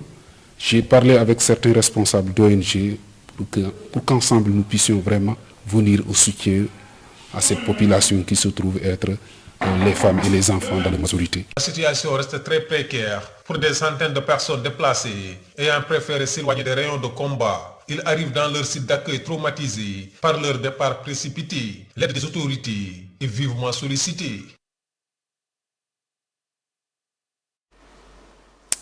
j'ai parlé avec certains responsables d'ONG pour qu'ensemble nous puissions vraiment venir au soutien à cette population qui se trouve être les femmes et les enfants dans la majorité.
La situation reste très précaire pour des centaines de personnes déplacées ayant préféré s'éloigner des rayons de combat. Ils arrivent dans leur site d'accueil traumatisés par leur départ précipité. L'aide des autorités est vivement sollicitée.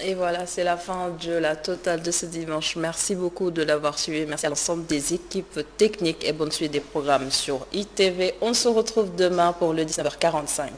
Et voilà, c'est la fin de la totale de ce dimanche. Merci beaucoup de l'avoir suivi. Merci à l'ensemble des équipes techniques et bonne suite des programmes sur ITV. On se retrouve demain pour le 19h45.